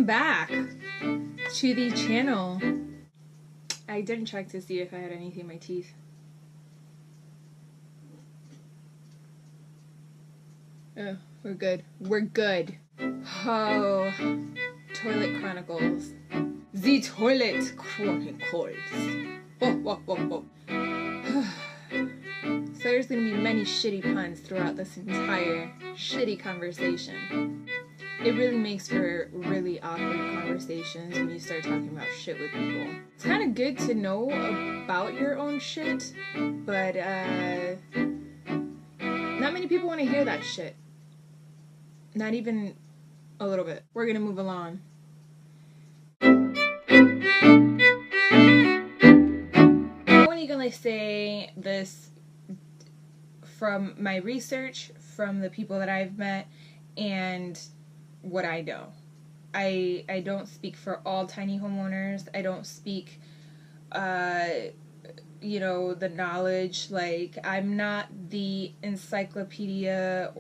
Welcome back to the channel. I didn't check to see if I had anything in my teeth. Oh, we're good. We're good. Oh, Toilet Chronicles. The Toilet Chronicles. Whoa, whoa, whoa, whoa. So there's going to be many shitty puns throughout this entire shitty conversation. It really makes for really awkward conversations when you start talking about shit with people. It's kind of good to know about your own shit, but not many people want to hear that shit. Not even a little bit. We're going to move along. I'm only going to say this from my research, from the people that I've met, and what I know. I don't speak for all tiny homeowners. I don't speak, the knowledge. Like, I'm not the encyclopedia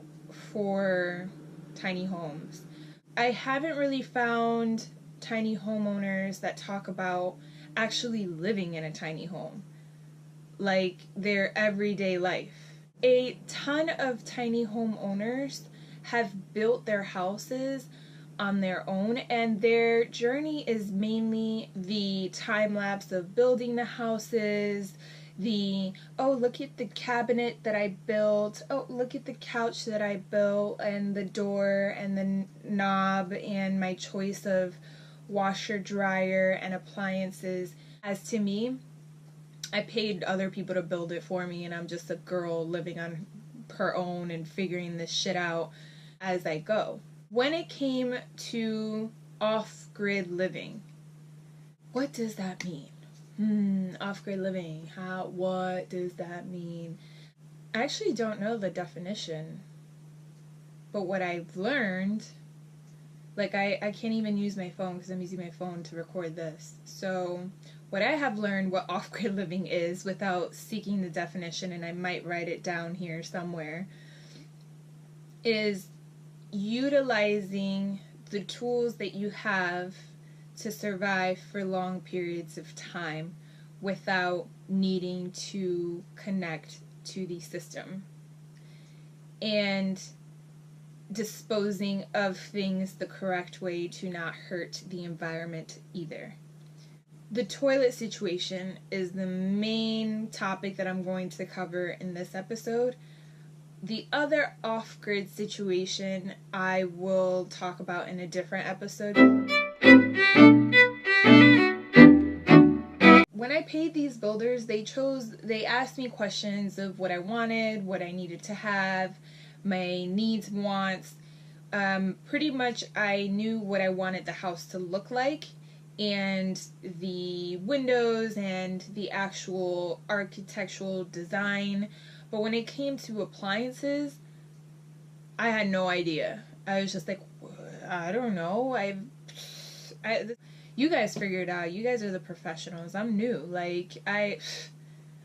for tiny homes. I haven't really found tiny homeowners that talk about actually living in a tiny home, like their everyday life. A ton of tiny homeowners have built their houses on their own, and their journey is mainly the time lapse of building the houses, oh, look at the cabinet that I built, oh, look at the couch that I built, and the door and the knob and my choice of washer, dryer, and appliances. As to me, I paid other people to build it for me, and I'm just a girl living on her own and figuring this shit out as I go. When it came to off-grid living, what does that mean? Off-grid living, what does that mean? I actually don't know the definition, but what I've learned, like I can't even use my phone because I'm using my phone to record this. So what I have learned what off-grid living is without seeking the definition, and I might write it down here somewhere, is utilizing the tools that you have to survive for long periods of time without needing to connect to the system, and disposing of things the correct way to not hurt the environment either. The toilet situation is the main topic that I'm going to cover in this episode. The other off-grid situation I will talk about in a different episode. When I paid these builders, they asked me questions of what I wanted, what I needed to have, my needs, wants. Pretty much I knew what I wanted the house to look like, and the windows and the actual architectural design. But when it came to appliances, I had no idea. I was just like, I don't know. You guys figure it out. You guys are the professionals. I'm new. Like, I've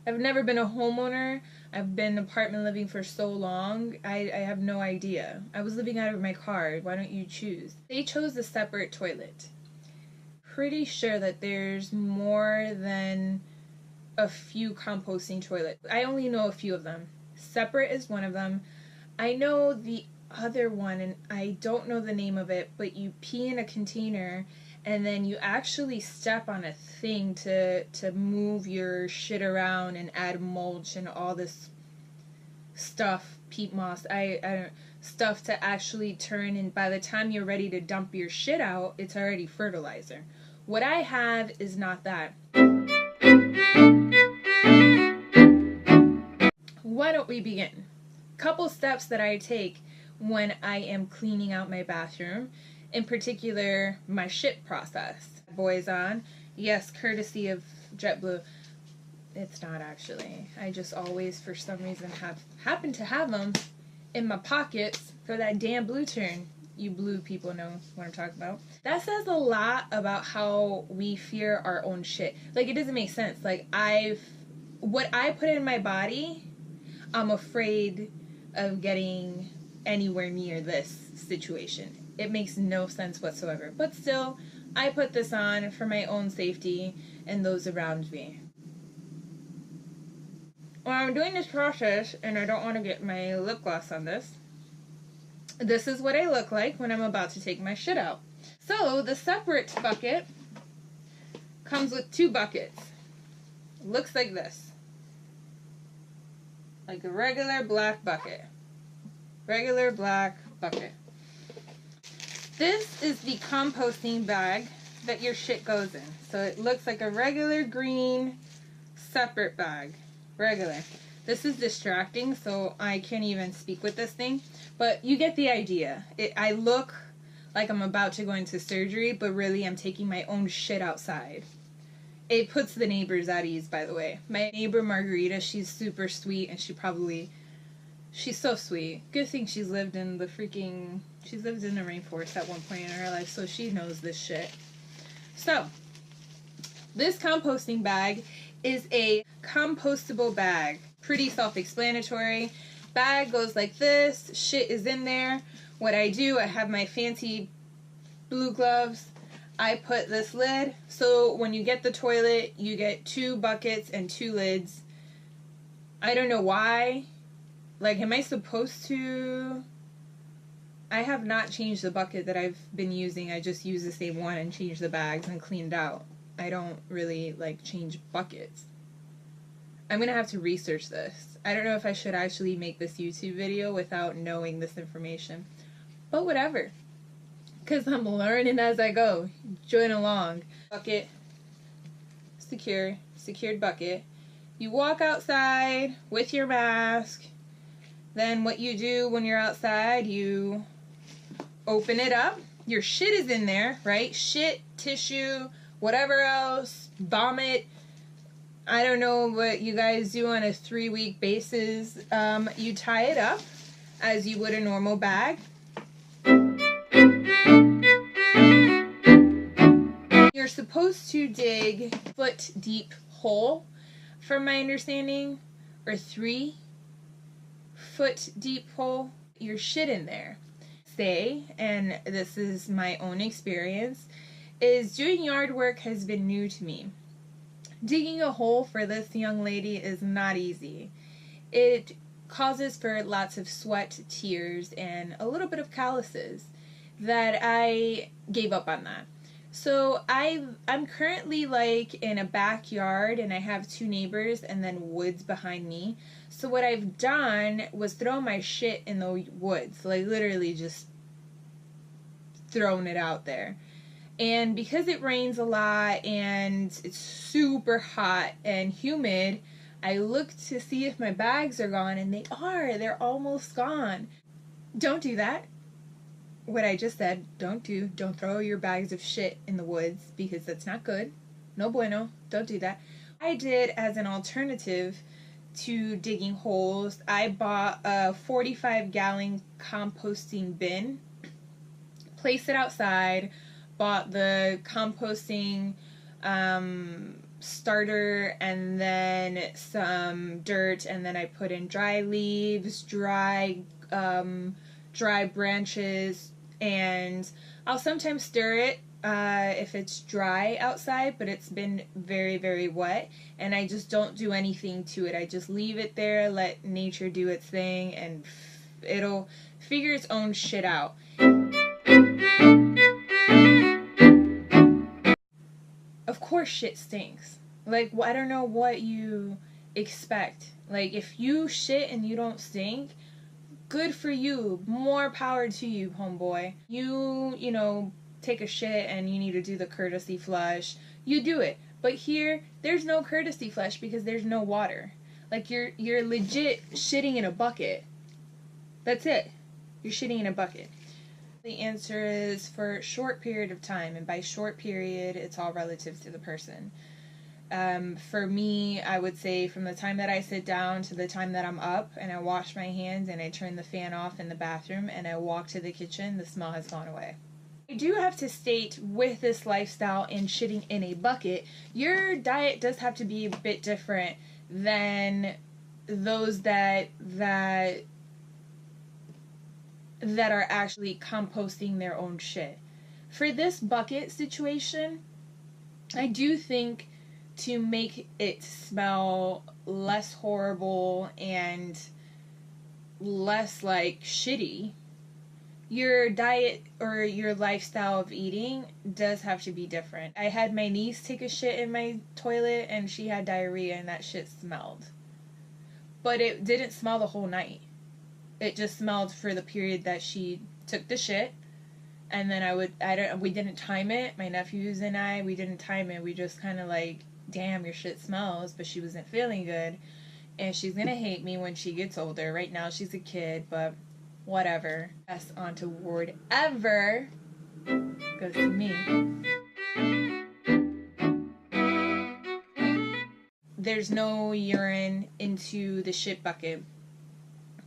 never been a homeowner. I've been apartment living for so long. I have no idea. I was living out of my car. Why don't you choose? They chose a separate toilet. Pretty sure that there's more than a few composting toilets. I only know a few of them. Separate is one of them. I know the other one, and I don't know the name of it, but you pee in a container, and then you actually step on a thing to move your shit around and add mulch and all this stuff, peat moss, I don't stuff to actually turn, and by the time you're ready to dump your shit out, it's already fertilizer. What I have is not that. Why don't we begin? Couple steps that I take when I am cleaning out my bathroom, in particular my shit process. Boys on, yes, courtesy of JetBlue. It's not actually. I just always, for some reason, happen to have them in my pockets for that damn blue turn. You blue people know what I'm talking about. That says a lot about how we fear our own shit. Like, it doesn't make sense. Like, what I put in my body, I'm afraid of getting anywhere near this situation. It makes no sense whatsoever. But still, I put this on for my own safety and those around me. When I'm doing this process, and I don't want to get my lip gloss on this, this is what I look like when I'm about to take my shit out. So, the separate bucket comes with 2 buckets. It looks like this. Like a regular black bucket. Regular black bucket. This is the composting bag that your shit goes in. So it looks like a regular green separate bag. Regular. This is distracting, so I can't even speak with this thing. But you get the idea. I look like I'm about to go into surgery, but really I'm taking my own shit outside. It puts the neighbors at ease, by the way. My neighbor Margarita, she's super sweet, and she's so sweet. Good thing she's lived in the rainforest at one point in her life, so she knows this shit. So, this composting bag is a compostable bag. Pretty self-explanatory. Bag goes like this. Shit is in there. What I do, I have my fancy blue gloves. I put this lid, so when you get the toilet, you get 2 buckets and 2 lids. I don't know why. Like, am I supposed to? I have not changed the bucket that I've been using. I just use the same one and change the bags and cleaned out. I don't really, like, change buckets. I'm gonna have to research this. I don't know if I should actually make this YouTube video without knowing this information. But whatever. Because I'm learning as I go. Join along. Bucket. Secured bucket. You walk outside with your mask. Then what you do when you're outside, you open it up. Your shit is in there, right? Shit, tissue, whatever else, vomit. I don't know what you guys do on a 3-week basis. You tie it up as you would a normal bag. You're supposed to dig a foot deep hole, from my understanding, or 3 foot deep hole. Your shit in there. Say, and this is my own experience, is doing yard work has been new to me. Digging a hole for this young lady is not easy. It causes for lots of sweat, tears, and a little bit of calluses that I gave up on that. So I'm currently like in a backyard, and I have 2 neighbors and then woods behind me. So what I've done was throw my shit in the woods, like literally just thrown it out there. And because it rains a lot and it's super hot and humid, I looked to see if my bags are gone, and they're almost gone. Don't do that. What I just said, don't throw your bags of shit in the woods, because that's not good. No bueno, don't do that. I did, as an alternative to digging holes, I bought a 45-gallon composting bin, placed it outside, bought the composting starter, and then some dirt, and then I put in dry leaves, dry branches, and I'll sometimes stir it if it's dry outside, but it's been very, very wet, and I just don't do anything to it. I just leave it there, let nature do its thing, and it'll figure its own shit out. Of course shit stinks. Like, I don't know what you expect. Like, if you shit and you don't stink, good for you. More power to you, homeboy. You know, take a shit and you need to do the courtesy flush. You do it. But here, there's no courtesy flush because there's no water. Like, you're legit shitting in a bucket. That's it. You're shitting in a bucket. The answer is for a short period of time, and by short period, it's all relative to the person. For me, I would say from the time that I sit down to the time that I'm up and I wash my hands and I turn the fan off in the bathroom and I walk to the kitchen, the smell has gone away. I do have to state, with this lifestyle and shitting in a bucket, your diet does have to be a bit different than those that that are actually composting their own shit. For this bucket situation, I do think to make it smell less horrible and less like shitty, your diet or your lifestyle of eating does have to be different. I had my niece take a shit in my toilet and she had diarrhea and that shit smelled. But it didn't smell the whole night. It just smelled for the period that she took the shit. And then we didn't time it. My nephews and we didn't time it. We just kind of like, damn, your shit smells, but she wasn't feeling good. And she's gonna hate me when she gets older. Right now she's a kid, but whatever. Best aunts award ever goes to me. There's no urine into the shit bucket.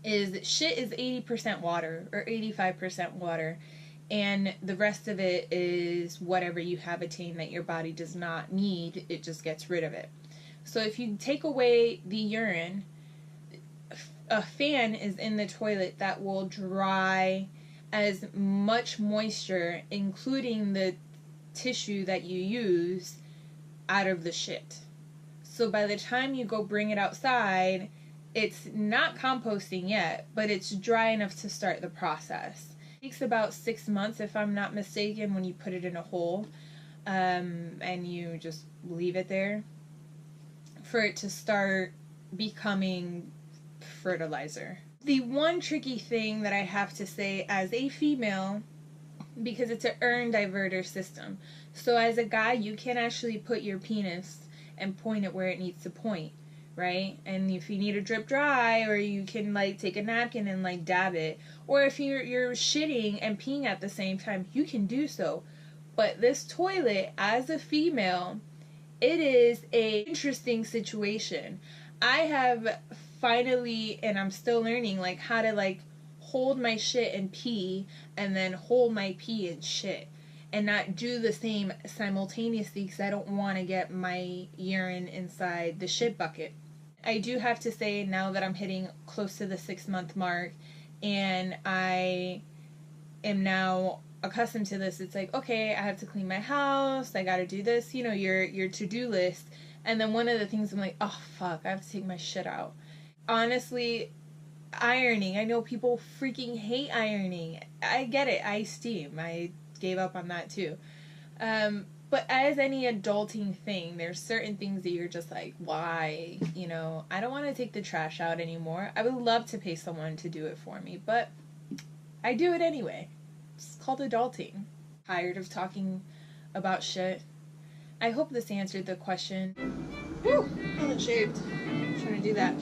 Shit is 80% water or 85% water, and the rest of it is whatever you have attained that your body does not need. It just gets rid of it. So if you take away the urine, a fan is in the toilet that will dry as much moisture, including the tissue that you use, out of the shit. So by the time you go bring it outside, it's not composting yet, but it's dry enough to start the process. It takes about 6 months, if I'm not mistaken, when you put it in a hole, and you just leave it there, for it to start becoming fertilizer. The one tricky thing that I have to say as a female, because it's an urn diverter system, so as a guy you can actually put your penis and point it where it needs to point, right? And if you need a drip dry, or you can like take a napkin and like dab it, or if you're shitting and peeing at the same time, you can do so. But this toilet, as a female, it is a interesting situation. I have finally, and I'm still learning, like how to like hold my shit and pee, and then hold my pee and shit, and not do the same simultaneously, because I don't want to get my urine inside the shit bucket. I do have to say, now that I'm hitting close to the 6-month mark, and I am now accustomed to this, it's like, okay, I have to clean my house, I gotta do this, you know, your to-do list. And then one of the things I'm like, oh fuck, I have to take my shit out. Honestly, ironing, I know people freaking hate ironing. I get it, I steam, I gave up on that too. But as any adulting thing, there's certain things that you're just like, why? You know, I don't want to take the trash out anymore. I would love to pay someone to do it for me, but I do it anyway. It's called adulting. Tired of talking about shit. I hope this answered the question. Woo! I haven't shaved. I'm trying to do that.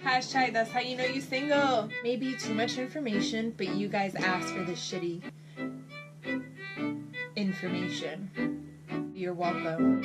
Hashtag, that's how you know you single. Maybe too much information, but you guys asked for this shitty information. You're welcome.